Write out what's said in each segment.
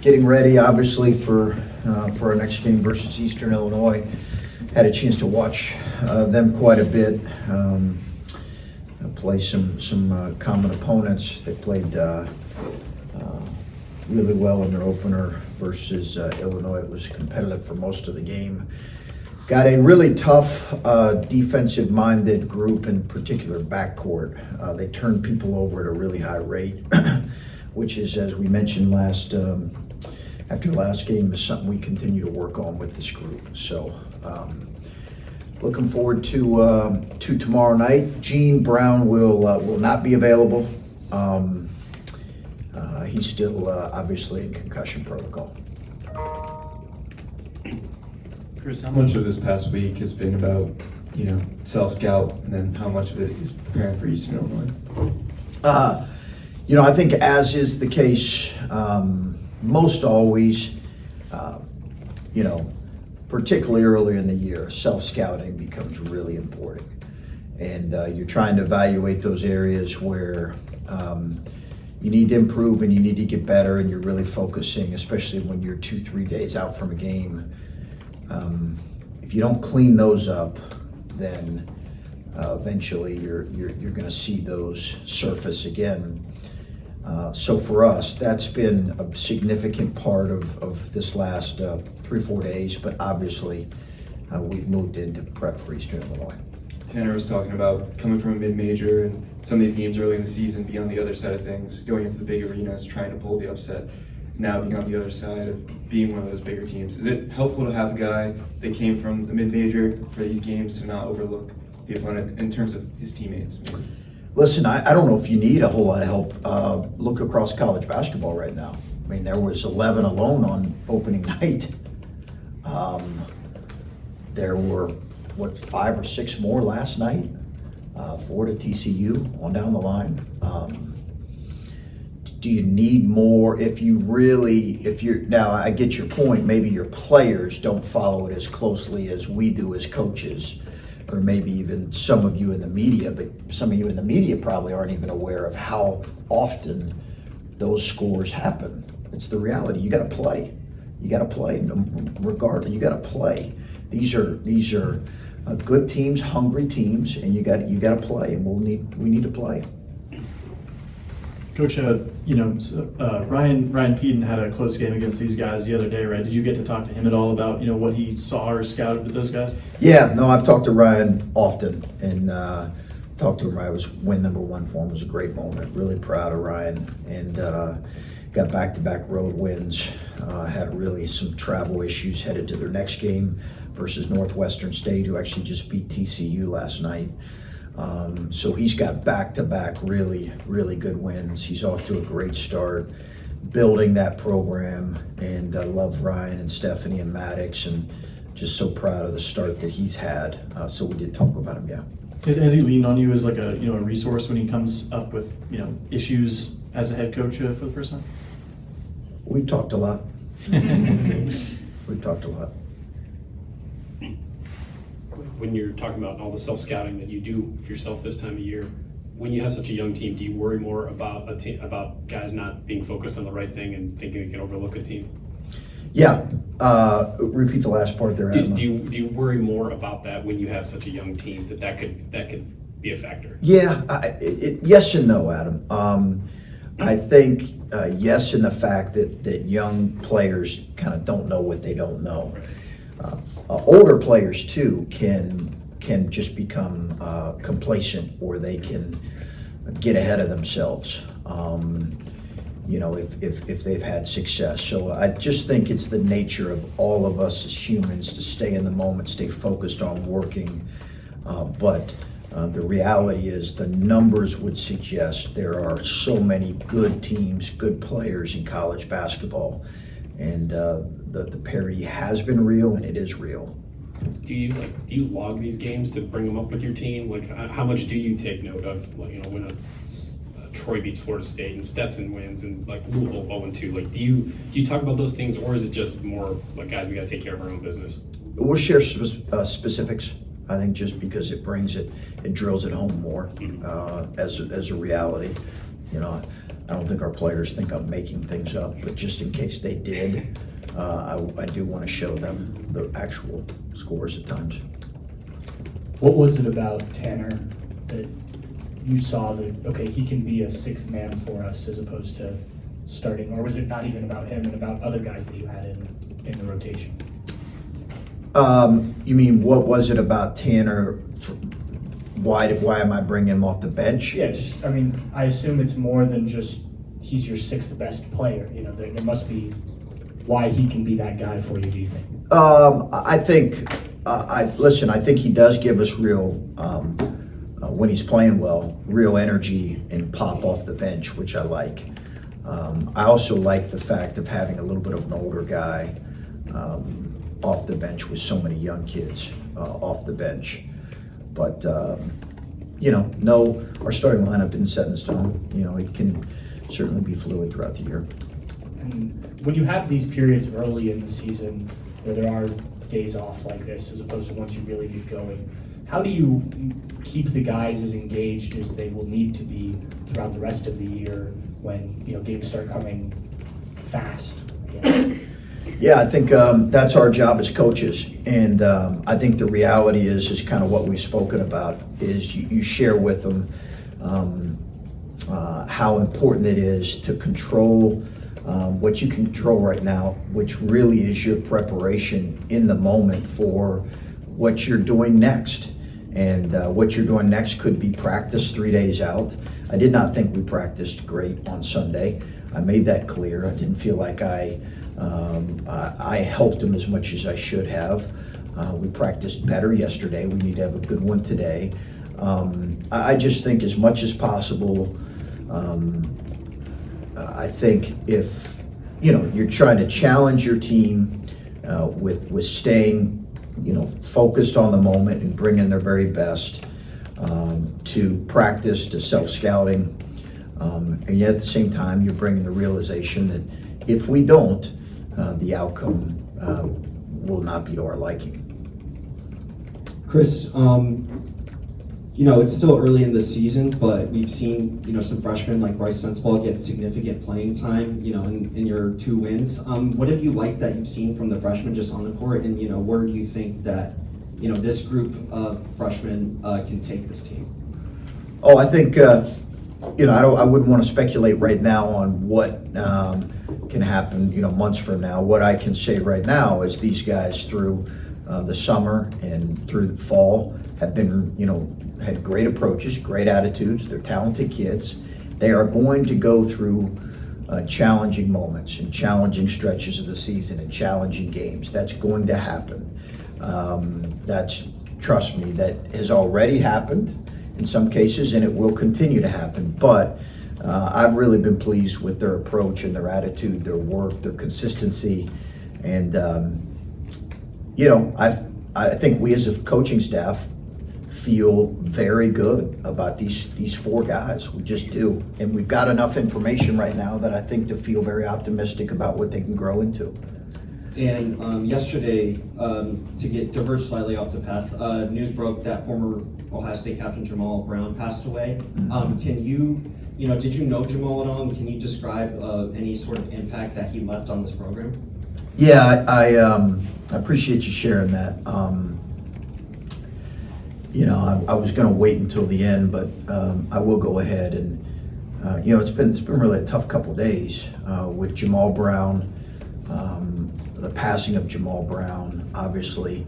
getting ready, obviously, for our next game versus Eastern Illinois. Had a chance to watch them quite a bit. Play some common opponents. They played really well in their opener versus Illinois. It was competitive for most of the game. Got a really tough defensive-minded group, in particular backcourt. They turn people over at a really high rate, which is, as we mentioned after last game, is something we continue to work on with this group. So looking forward to tomorrow night. Gene Brown will not be available. He's still obviously in concussion protocol. Chris, how much of this past week has been about, self-scout, and then how much of it is preparing for Eastern Illinois? I think, as is the case most always, particularly early in the year, self-scouting becomes really important. And you're trying to evaluate those areas where you need to improve and you need to get better, and you're really focusing, especially when you're 2-3 days out from a game. If you don't clean those up, then eventually you're going to see those surface again. So for us, that's been a significant part of this last 3-4 days, but obviously we've moved into prep for Eastern Illinois. Tanner was talking about coming from a mid-major and some of these games early in the season, being on the other side of things, going into the big arenas, trying to pull the upset, now being on the other side of being one of those bigger teams. Is it helpful to have a guy that came from the mid-major for these games to not overlook the opponent in terms of his teammates, maybe? Listen, I don't know if you need a whole lot of help. Look across college basketball right now. I mean, there was 11 alone on opening night. There were, 5 or 6 more last night? Florida, TCU, on down the line. Do you need more? Now I get your point, maybe your players don't follow it as closely as we do as coaches, or maybe even some of you in the media, but some of you in the media probably aren't even aware of how often those scores happen. It's the reality. You got to play. You got to play. Regardless, you got to play. These are good teams, hungry teams, and you got to play, and we need to play. Coach, Ryan Peden had a close game against these guys the other day, right? Did you get to talk to him at all about what he saw or scouted with those guys? Yeah, no, I've talked to Ryan often, and talked to him. I was win number 1 for him. It was a great moment. Really proud of Ryan, and got back-to-back road wins. Had really some travel issues headed to their next game versus Northwestern State, who actually just beat TCU last night. So he's got back-to-back really, really good wins. He's off to a great start, building that program, and I love Ryan and Stephanie and Maddox, and just so proud of the start that he's had. So we did talk about him, yeah. Has he leaned on you as like a resource when he comes up with issues as a head coach for the first time? We've talked a lot. We've talked a lot. When you're talking about all the self-scouting that you do for yourself this time of year, when you have such a young team, do you worry more about about guys not being focused on the right thing and thinking they can overlook a team? Yeah. Repeat the last part there, Adam. Do you worry more about that when you have such a young team that could be a factor? Yeah. Yes and no, Adam. I think yes, in the fact that young players kind of don't know what they don't know. Older players too can just become complacent, or they can get ahead of themselves. If they've had success. So I just think it's the nature of all of us as humans to stay in the moment, stay focused on working. But the reality is the numbers would suggest there are so many good teams, good players in college basketball. And the parity has been real, and it is real. Do you log these games to bring them up with your team? Like, how much do you take note of? When a Troy beats Florida State and Stetson wins, and like Louisville 0-2. Like, do you talk about those things, or is it just more like, guys, we got to take care of our own business? We'll share specifics. I think just because it drills it home more as a reality. I don't think our players think I'm making things up, but just in case they did, I do want to show them the actual scores at times. What was it about Tanner that you saw that, okay, he can be a sixth man for us as opposed to starting? Or was it not even about him and about other guys that you had in the rotation? You mean, what was it about Tanner? Why am I bringing him off the bench? Yeah, just, I mean, I assume it's more than just he's your sixth best player. You know, there must be why he can be that guy for you, do you think? I think, listen, I think he does give us real, when he's playing well, real energy and pop off the bench, which I like. I also like the fact of having a little bit of an older guy off the bench with so many young kids off the bench. But, no, our starting lineup isn't set in stone. It can certainly be fluid throughout the year. And when you have these periods early in the season where there are days off like this, as opposed to once you really get going, how do you keep the guys as engaged as they will need to be throughout the rest of the year when, games start coming fast again? Yeah, I think that's our job as coaches, and I think the reality is kind of what we've spoken about, is you share with them how important it is to control what you can control right now, which really is your preparation in the moment for what you're doing next. And what you're doing next could be practice 3 days out. I did not think we practiced great on Sunday. I made that clear. I didn't feel like I helped them as much as I should have. We practiced better yesterday. We need to have a good one today. I just think as much as possible, I think if you're trying to challenge your team with staying focused on the moment and bringing their very best, to practice, to self-scouting, and yet at the same time you're bringing the realization that if we don't, the outcome will not be to our liking. Chris, it's still early in the season, but we've seen, some freshmen like Bryce Sensabaugh get significant playing time, in your 2 wins. What have you liked that you've seen from the freshmen just on the court, and, where do you think that, this group of freshmen can take this team? Oh, I think, I wouldn't want to speculate right now on what can happen, months from now. What I can say right now is these guys through the summer and through the fall have been, had great approaches, great attitudes. They're talented kids. They are going to go through challenging moments and challenging stretches of the season and challenging games. That's going to happen. Trust me, that has already happened in some cases, and it will continue to happen. But I've really been pleased with their approach and their attitude, their work, their consistency. And, I think we as a coaching staff feel very good about these 4 guys. We just do. And we've got enough information right now that I think to feel very optimistic about what they can grow into. And yesterday, to diverge slightly off the path, news broke that former Ohio State captain Jamal Brown passed away. Can you, did you know Jamal at all? And can you describe any sort of impact that he left on this program? Yeah, I appreciate you sharing that. I was going to wait until the end, but I will go ahead and it's been really a tough couple days with Jamal Brown, the passing of Jamal Brown, obviously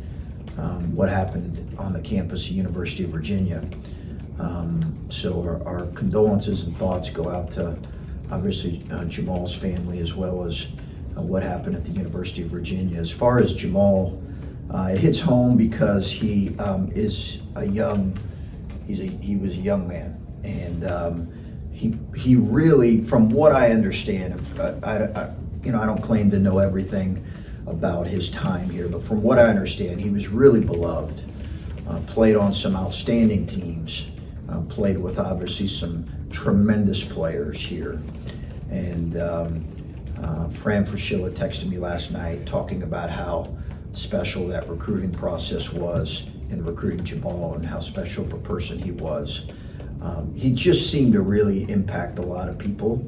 what happened on the campus of University of Virginia. So our condolences and thoughts go out to obviously Jamal's family, as well as what happened at the University of Virginia. As far as Jamal, it hits home because he is he was a young man, and he really, from what I understand, I don't claim to know everything about his time here, but from what I understand, he was really beloved. Played on some outstanding teams, played with obviously some tremendous players here, and Fran Fraschilla texted me last night talking about how special that recruiting process was in recruiting Jamal and how special of a person he was. He just seemed to really impact a lot of people,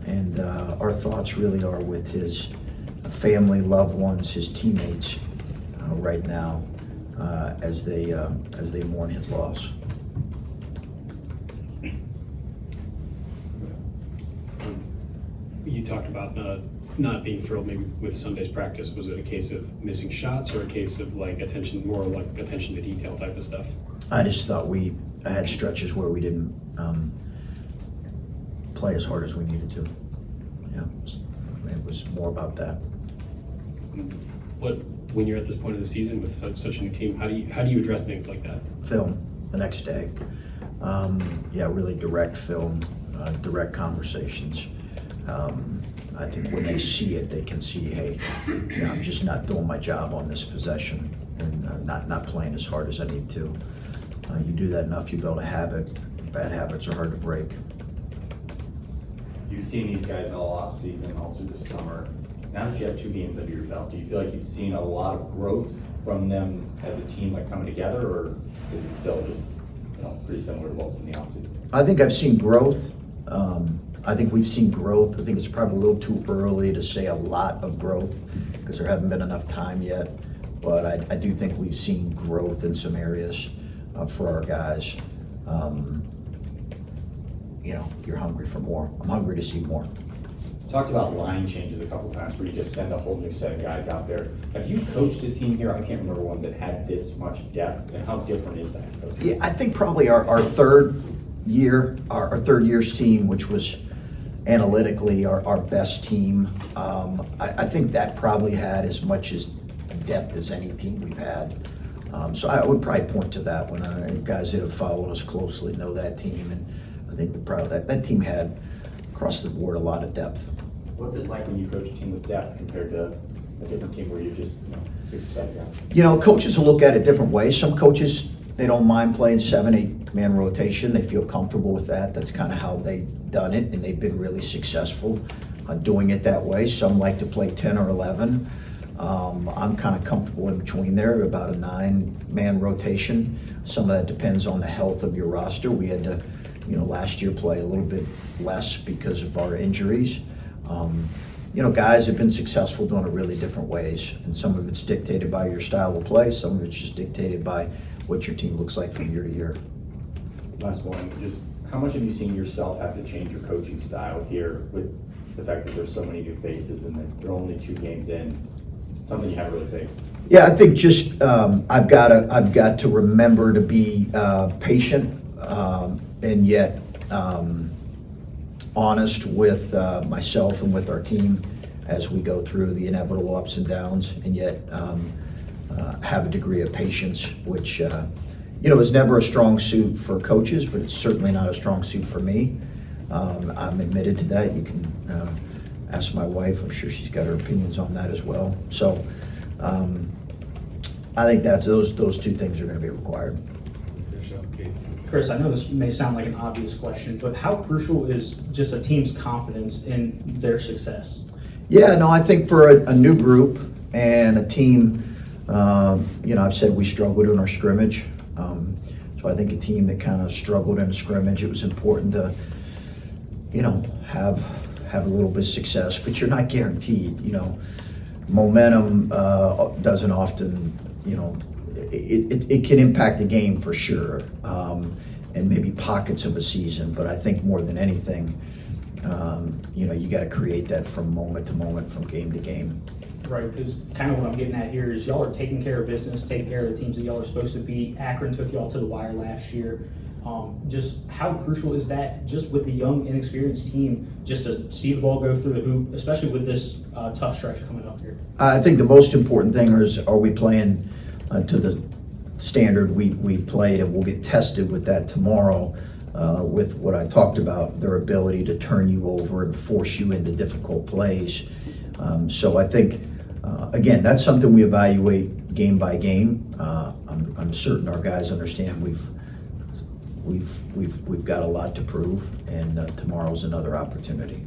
And our thoughts really are with his family, loved ones, his teammates right now as they mourn his loss. You talked about not being thrilled maybe with Sunday's practice. Was it a case of missing shots or a case of like more like attention to detail type of stuff? I just thought I had stretches where we didn't play as hard as we needed to. Yeah, it was more about that. When you're at this point of the season with such a new team, how do you address things like that? Film the next day. Really direct film, direct conversations. I think when they see it, they can see, hey, I'm just not doing my job on this possession and not playing as hard as I need to. You do that enough, you build a habit. Bad habits are hard to break. You've seen these guys all off season, all through the summer. Now that you have 2 games under your belt, do you feel like you've seen a lot of growth from them as a team, like coming together, or is it still just pretty similar to what was in the offseason? I think I've seen growth. I think we've seen growth. I think it's probably a little too early to say a lot of growth because there haven't been enough time yet. But I do think we've seen growth in some areas for our guys. You're hungry for more. I'm hungry to see more. Talked about line changes a couple times where you just send a whole new set of guys out there. Have you coached a team here? I can't remember one that had this much depth, and how different is that? Yeah, I think probably our third year's team, which was analytically our best team. I think that probably had as much as depth as any team we've had. So I would probably point to that one. Guys that have followed us closely know that team, and I think we're proud of that team had across the board a lot of depth. What's it like when you coach a team with depth compared to a different team where you're just 6 or 7 guys? Coaches will look at it different ways. Some coaches, they don't mind playing 7-8 man rotation. They feel comfortable with that. That's kind of how they've done it, and they've been really successful doing it that way. Some like to play 10 or 11. I'm kind of comfortable in between there, about a 9-man rotation. Some of that depends on the health of your roster. We had to, last year play a little bit less because of our injuries. Guys have been successful doing it really different ways, and some of it's dictated by your style of play. Some of it's just dictated by what your team looks like from year to year. Last one, just how much have you seen yourself have to change your coaching style here with the fact that there's so many new faces and that they're only 2 games in? It's something you haven't really faced. Yeah, I think just I've got to remember to be patient and yet honest with myself and with our team as we go through the inevitable ups and downs, and yet have a degree of patience, which is never a strong suit for coaches, but it's certainly not a strong suit for me. I'm admitted to that. You can ask my wife. I'm sure she's got her opinions on that as well. So I think that's those 2 things are going to be required. Chris, I know this may sound like an obvious question, but how crucial is just a team's confidence in their success? Yeah, no, I think for a new group and a team, I've said we struggled in our scrimmage. So I think a team that kind of struggled in a scrimmage, it was important to, have a little bit of success, but you're not guaranteed. Momentum doesn't often, it can impact the game for sure, and maybe pockets of a season. But I think more than anything, you got to create that from moment to moment, from game to game. Right, because kind of what I'm getting at here is y'all are taking care of business, taking care of the teams that y'all are supposed to beat. Akron took y'all to the wire last year. Just how crucial is that, just with the young, inexperienced team, just to see the ball go through the hoop, especially with this tough stretch coming up here? I think the most important thing is, are we playing to the standard we played, and we'll get tested with that tomorrow with what I talked about, their ability to turn you over and force you into difficult plays. So I think, again, that's something we evaluate game by game. I'm certain our guys understand we've got a lot to prove, and tomorrow's another opportunity.